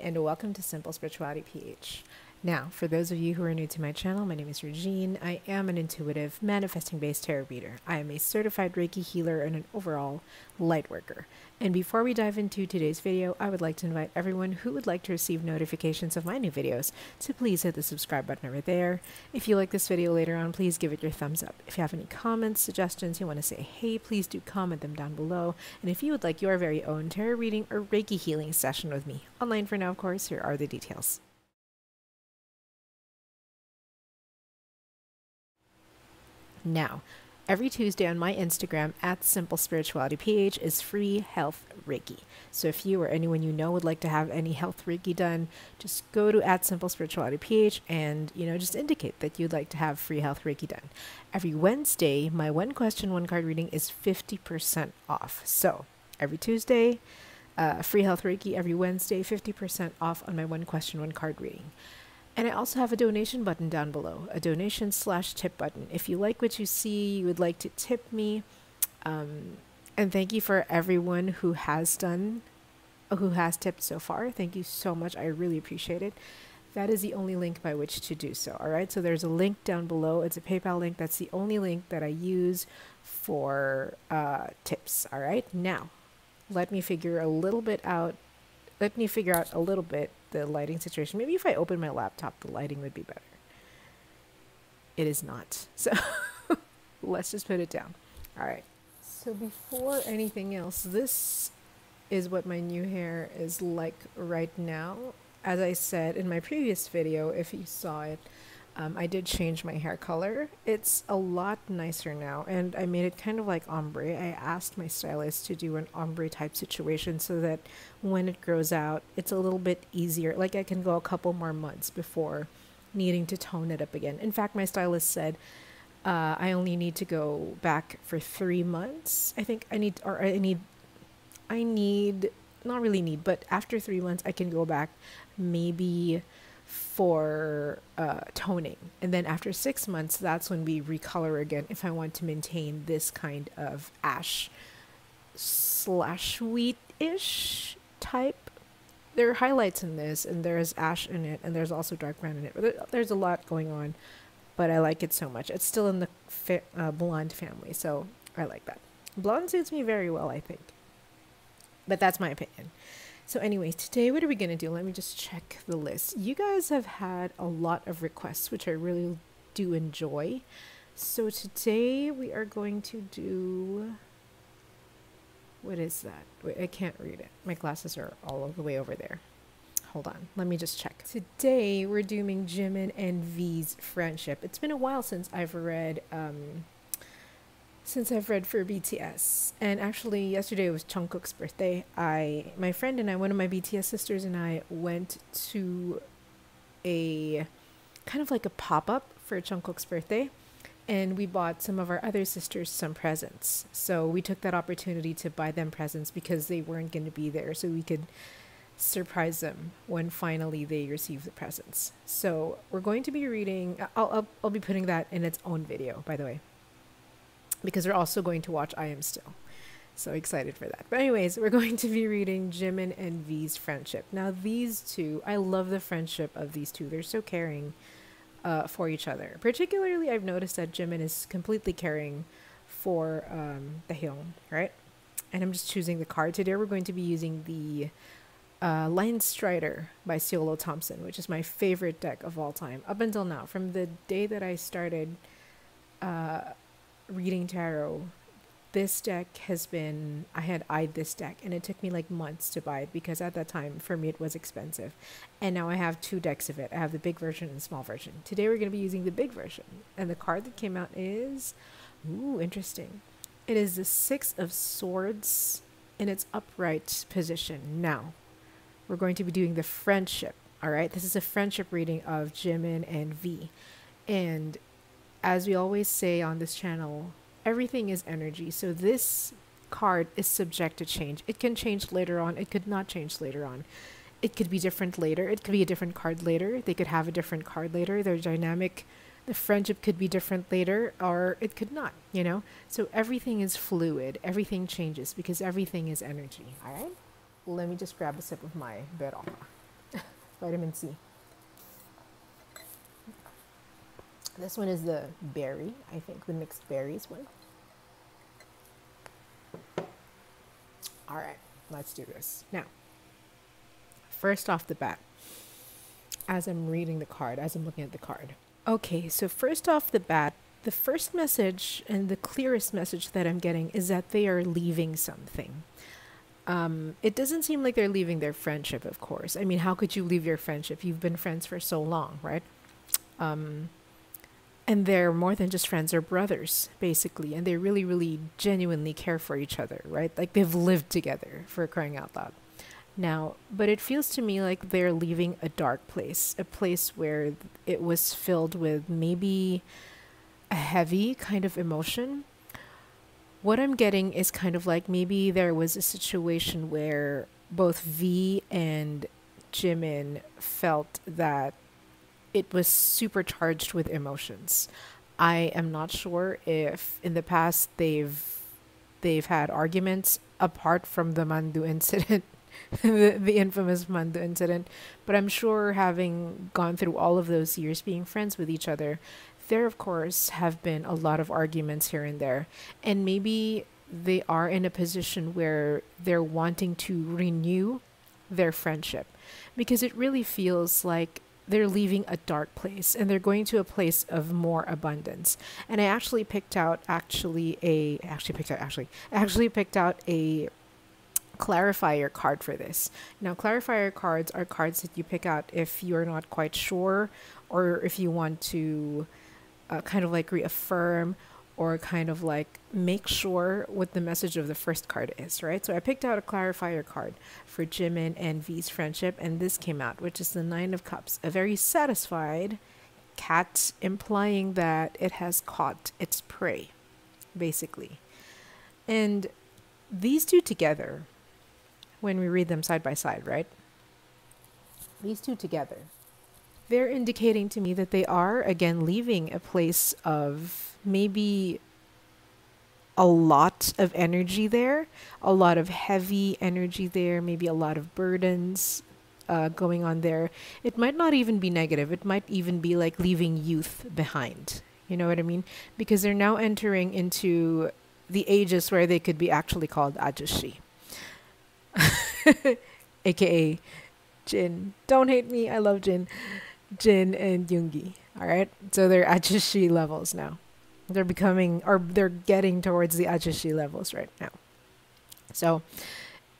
and welcome to Simple Spirituality PH. Now, for those of you who are new to my channel, my name is Regine. I am an intuitive, manifesting-based tarot reader. I am a certified Reiki healer and an overall light worker. And before we dive into today's video, I would like to invite everyone who would like to receive notifications of my new videos to please hit the subscribe button over there. If you like this video later on, please give it your thumbs up. If you have any comments, suggestions, you want to say hey, please do comment them down below. And if you would like your very own tarot reading or Reiki healing session with me, online for now, of course, here are the details. Now, every Tuesday on my Instagram at SimpleSpiritualityPH is free health Reiki. So if you or anyone you know would like to have any health Reiki done, just go to at SimpleSpiritualityPH and, just indicate that you'd like to have free health Reiki done. Every Wednesday, my one question, one card reading is 50% off. So every Tuesday, free health Reiki. Every Wednesday, 50% off on my one question, one card reading. And I also have a donation button down below, a donation/tip button. If you like what you see, you would like to tip me. And thank you for everyone who has tipped so far. Thank you so much. I really appreciate it. That is the only link by which to do so. All right. So there's a link down below. It's a PayPal link. That's the only link that I use for tips. All right. Now, let me figure out a little bit the lighting situation. Maybe if I open my laptop, the lighting would be better. It is not. So let's just put it down. All right. So before anything else, this is what my new hair is like right now. As I said in my previous video, if you saw it, I did change my hair color. It's a lot nicer now, and I made it kind of like ombre. I asked my stylist to do an ombre type situation so that when it grows out, it's a little bit easier. Like I can go a couple more months before needing to tone it up again. In fact, my stylist said I only need to go back for 3 months. Not really need, but after 3 months, I can go back /maybe for toning, and then after 6 months, that's when we recolor again if I want to maintain this kind of ash/wheat-ish type. There are highlights in this, and there's ash in it, and there's also dark brown in it. There's a lot going on, but I like it so much. It's still in the blonde family, so I like that. Blonde suits me very well, I think, but that's my opinion. So anyways, today, what are we going to do? Let me just check the list. You guys have had a lot of requests, which I really do enjoy. So today we are going to do, what is that? Wait, I can't read it. My glasses are all the way over there. Hold on. Let me just check. Today we're doing Jimin and V's friendship. It's been a while since I've read for BTS, and actually yesterday was Jungkook's birthday. My friend and I, one of my BTS sisters and I, went to a kind of like a pop-up for Jungkook's birthday, and we bought some of our other sisters some presents. So we took that opportunity to buy them presents because they weren't going to be there, so we could surprise them when finally they receive the presents. So we're going to be reading, I'll be putting that in its own video, by the way, because we're also going to watch I Am Still. So excited for that. But anyways, we're going to be reading Jimin and V's friendship. Now these two, I love the friendship of these two. They're so caring for each other. Particularly, I've noticed that Jimin is completely caring for Taehyung, right? And I'm just choosing the card. Today we're going to be using the Lion Strider by Ciolo Thompson, which is my favorite deck of all time. Up until now, from the day that I started reading tarot, this deck has been, I had eyed this deck, and it took me like months to buy it because at that time for me it was expensive, and now I have 2 decks of it. I have the big version and the small version. Today we're going to be using the big version, and the card that came out is, ooh, interesting. It is the 6 of Swords in its upright position. Now we're going to be doing the friendship. All right, this is a friendship reading of Jimin and V, and as we always say on this channel, everything is energy. So this card is subject to change. It can change later on. It could not change later on. It could be different later. It could be a different card later. They could have a different card later. Their dynamic, the friendship could be different later, or it could not, So everything is fluid. Everything changes because everything is energy. All right. Let me just grab a sip of my beroma. vitamin C. This one is the berry, I think, the mixed berries one. All right, let's do this. Now, first off the bat, as I'm reading the card, as I'm looking at the card. Okay, so first off the bat, the first message and the clearest message that I'm getting is that they are leaving something. It doesn't seem like they're leaving their friendship, of course. I mean, how could you leave your friendship? You've been friends for so long, right? And they're more than just friends, they're brothers, basically. And they really, really genuinely care for each other, right? Like they've lived together, for crying out loud. Now, but it feels to me like they're leaving a dark place, a place where it was filled with maybe a heavy kind of emotion. What I'm getting is kind of like maybe there was a situation where both V and Jimin felt that it was supercharged with emotions. I am not sure if in the past they've had arguments apart from the Mandu incident, the infamous Mandu incident, but I'm sure having gone through all of those years being friends with each other, there of course have been a lot of arguments here and there, and maybe they are in a position where they're wanting to renew their friendship, because it really feels like they're leaving a dark place and they're going to a place of more abundance. And I actually picked out a clarifier card for this. Now, clarifier cards are cards that you pick out if you're not quite sure, or if you want to kind of like reaffirm or kind of like make sure what the message of the first card is, right? So I picked out a clarifier card for Jimin and V's friendship, and this came out, which is the Nine of Cups, a very satisfied cat, implying that it has caught its prey, basically. And these two together, when we read them side by side, right? These two together, they're indicating to me that they are, again, leaving a place of maybe a lot of energy there, a lot of heavy energy there, maybe a lot of burdens going on there. It might not even be negative. It might even be like leaving youth behind. You know what I mean? Because they're now entering into the ages where they could be actually called Ajushi. AKA Jin. Don't hate me. I love Jin. Jin and Yoongi. All right. So they're Ajushi levels now. They're becoming, or they're getting towards the Ajushi levels right now. So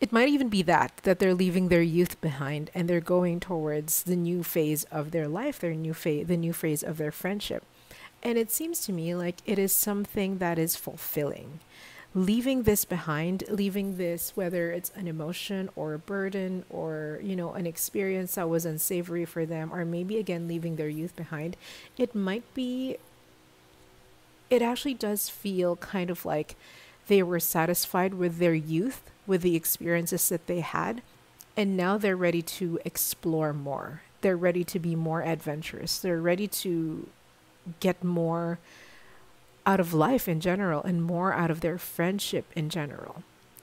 it might even be that they're leaving their youth behind and they're going towards the new phase of their life, the new phase of their friendship. And it seems to me like it is something that is fulfilling. Leaving this behind, leaving this, whether it's an emotion or a burden or, you know, an experience that was unsavory for them, or maybe again leaving their youth behind, it actually does feel kind of like they were satisfied with their youth, with the experiences that they had, and now they're ready to explore more. They're ready to be more adventurous. They're ready to get more out of life in general and more out of their friendship in general.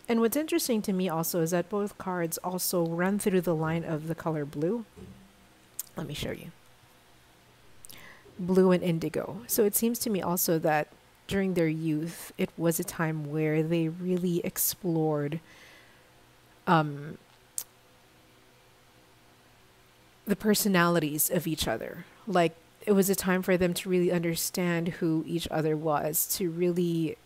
And what's interesting to me also is that both cards also run through the line of the color blue. Let me show you. Blue and indigo. So it seems to me also that during their youth, it was a time where they really explored the personalities of each other. Like, it was a time for them to really understand who each other was, to really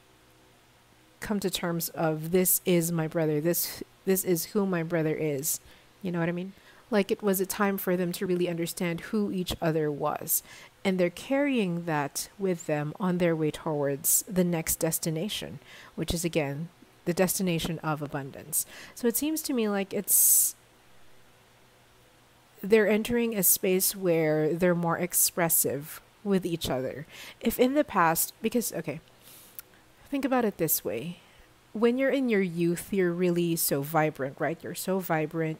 come to terms of, this is my brother, this is who my brother is. You know what I mean? Like, it was a time for them to really understand who each other was. And they're carrying that with them on their way towards the next destination, which is, again, the destination of abundance. So it seems to me like they're entering a space where they're more expressive with each other. If in the past, because, okay, think about it this way. When you're in your youth, you're really so vibrant, right? You're so vibrant.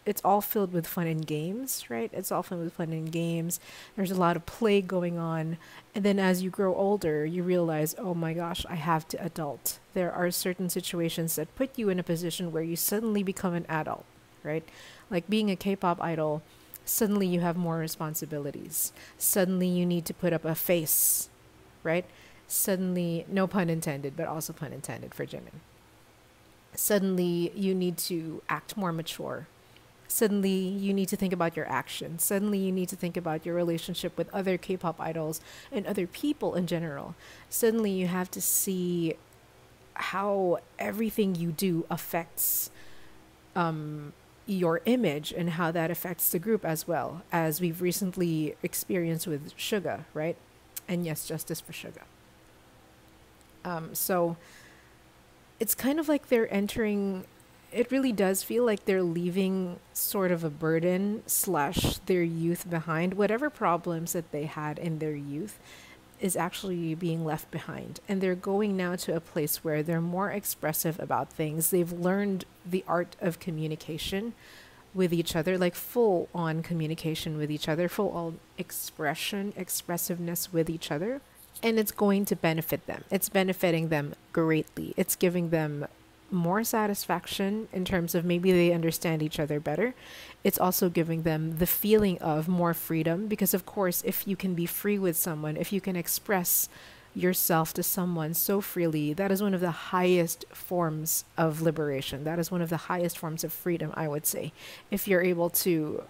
It's all filled with fun and games, right? It's all filled with fun and games. There's a lot of play going on. And then as you grow older, you realize, oh my gosh, I have to adult. There are certain situations that put you in a position where you suddenly become an adult, right? Like being a K-pop idol, Suddenly you have more responsibilities. Suddenly you need to put up a face, right? Suddenly, no pun intended, but also pun intended for Jimin. Suddenly you need to act more mature. Suddenly you need to think about your actions. Suddenly you need to think about your relationship with other K-pop idols and other people in general. Suddenly you have to see how everything you do affects your image and how that affects the group, as well as we've recently experienced with Suga, right? And yes, justice for Suga. So it's kind of like they're entering, it really does feel like they're leaving sort of a burden slash their youth behind. Whatever problems that they had in their youth is actually being left behind. And they're going now to a place where they're more expressive about things. They've learned the art of communication with each other, like full on communication with each other, full on expressiveness with each other. And it's going to benefit them. It's benefiting them greatly. It's giving them more satisfaction in terms of maybe they understand each other better. It's also giving them the feeling of more freedom, because of course, if you can be free with someone, if you can express yourself to someone so freely, that is one of the highest forms of liberation. That is one of the highest forms of freedom, I would say. If you're able to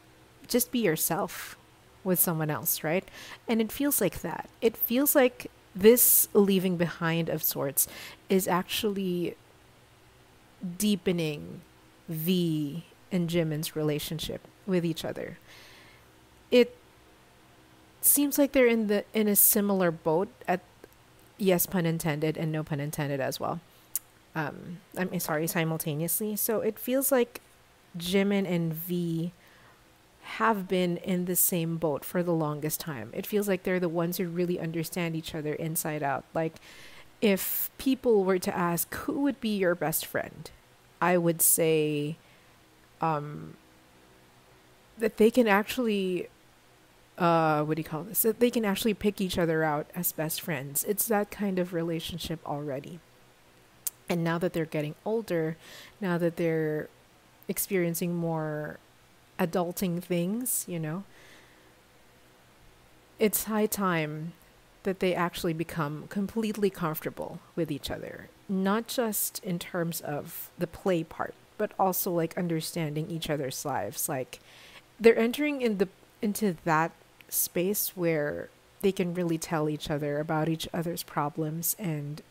just be yourself with someone else, right? And it feels like that. It feels like this leaving behind of sorts is actually deepening V and Jimin's relationship with each other. It seems like they're in a similar boat, at yes pun intended and no pun intended as well. I'm sorry, simultaneously. So it feels like Jimin and V have been in the same boat for the longest time. It feels like they're the ones who really understand each other inside out. Like, if people were to ask who would be your best friend, I would say that they can actually what do you call this? That they can actually pick each other out as best friends. It's that kind of relationship already. And now that they're getting older, now that they're experiencing more adulting things, you know, it's high time that they actually become completely comfortable with each other, not just in terms of the play part, but also like understanding each other's lives. Like, they're entering into that space where they can really tell each other about each other's problems and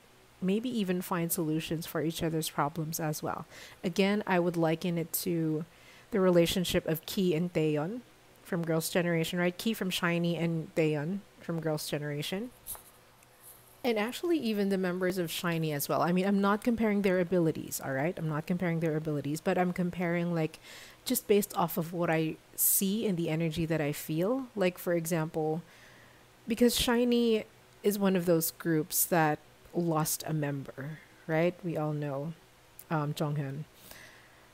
maybe even find solutions for each other's problems as well. Again, I would liken it to the relationship of Key and Taeyeon from Girls' Generation, right? Key from SHINee and Taeyeon from Girls' Generation. And actually even the members of SHINee as well. I mean, I'm not comparing their abilities, all right? I'm not comparing their abilities, but I'm comparing like just based off of what I see and the energy that I feel. Like, for example, because SHINee is one of those groups that lost a member, right? We all know Jonghyun.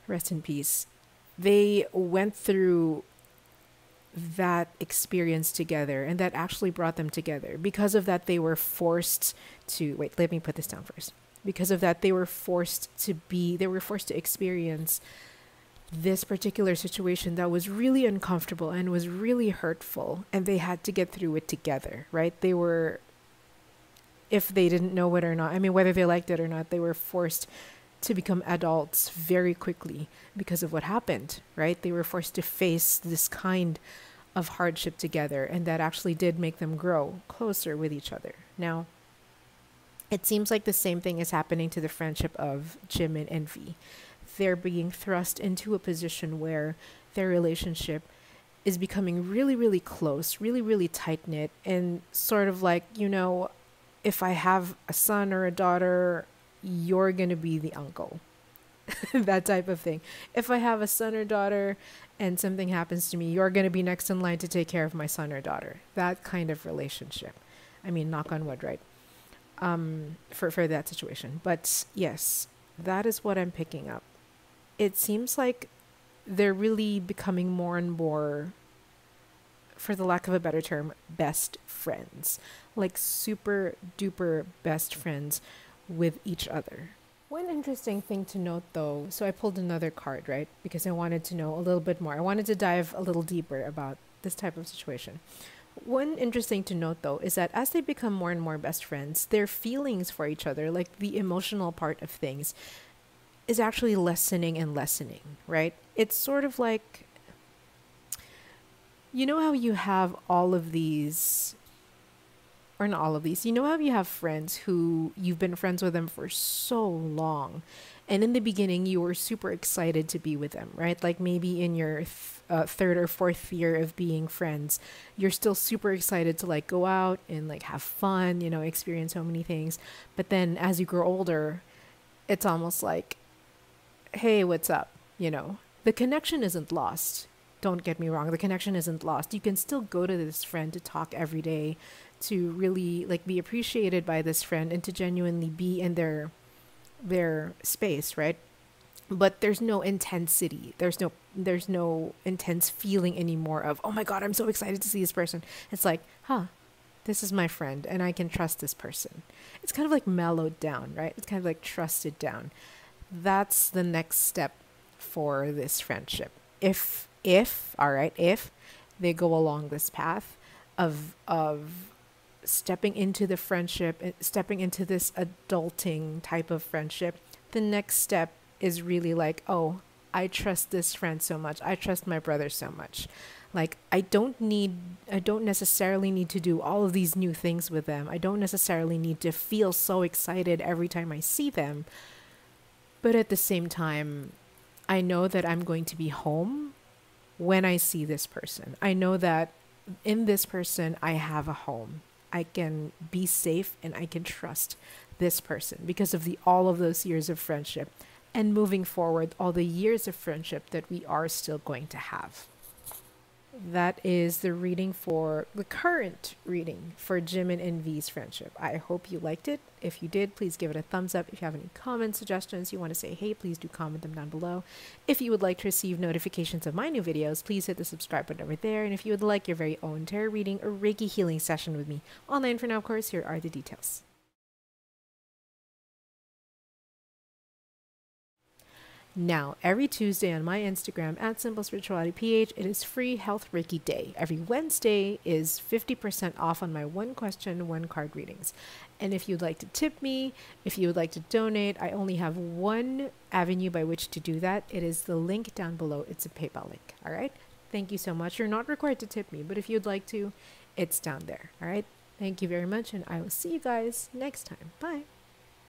Rest in peace. They went through that experience together, and that actually brought them together. Because of that, they were forced to wait, let me put this down first. Because of that, they were forced to experience this particular situation that was really uncomfortable and was really hurtful, and they had to get through it together, right? They were, if they didn't know it or not, I mean, whether they liked it or not, they were forced to become adults very quickly because of what happened, right? They were forced to face this kind of hardship together, and that actually did make them grow closer with each other. Now, it seems like the same thing is happening to the friendship of Jimin and V. They're being thrust into a position where their relationship is becoming really, really close, really, really tight-knit, and sort of like, you know, if I have a son or a daughter, you're going to be the uncle. That type of thing. If I have a son or daughter and something happens to me, you're going to be next in line to take care of my son or daughter. That kind of relationship. I mean, knock on wood, right? For that situation. But yes, that is what I'm picking up. It seems like they're really becoming more and more, for the lack of a better term, best friends. Like super duper best friends with each other. One interesting thing to note though, so I pulled another card, right? Because I wanted to know a little bit more. I wanted to dive a little deeper about this type of situation. One interesting to note though is that as they become more and more best friends, their feelings for each other, like the emotional part of things, is actually lessening and lessening, right? It's sort of like, you know how you have all of these, or not all of these, you know how you have friends who you've been friends with them for so long. And in the beginning, you were super excited to be with them, right? Like maybe in your third or fourth year of being friends, you're still super excited to like go out and like have fun, you know, experience so many things. But then as you grow older, it's almost like, hey, what's up? You know, the connection isn't lost. Don't get me wrong, the connection isn't lost. You can still go to this friend to talk every day, to really like be appreciated by this friend and to genuinely be in their space, right? But there's no intensity. There's no intense feeling anymore of, oh my god, I'm so excited to see this person. It's like, huh, this is my friend and I can trust this person. It's kind of like mellowed down, right? It's kind of like trusted down. That's the next step for this friendship. If all right, if they go along this path of stepping into the friendship, stepping into this adulting type of friendship, the next step is really like, oh, I trust this friend so much. I trust my brother so much. Like I don't necessarily need to do all of these new things with them. I don't necessarily need to feel so excited every time I see them. But at the same time, I know that I'm going to be home when I see this person. I know that in this person, I have a home. I can be safe and I can trust this person because of the all of those years of friendship, and moving forward, all the years of friendship that we are still going to have. That is the reading for the current reading for Jimin and V's friendship. I hope you liked it. If you did, please give it a thumbs up. If you have any comments, suggestions, you want to say hey, please do comment them down below. If you would like to receive notifications of my new videos, please hit the subscribe button over there. And if you would like your very own tarot reading or Reiki healing session with me, online for now, of course, here are the details. Now, every Tuesday on my Instagram at SimpleSpiritualityPH, it is free Health Reiki Day. Every Wednesday is 50% off on my one question, one card readings. And if you'd like to tip me, if you would like to donate, I only have one avenue by which to do that. It is the link down below. It's a PayPal link. All right. Thank you so much. You're not required to tip me, but if you'd like to, it's down there. All right. Thank you very much. And I will see you guys next time. Bye.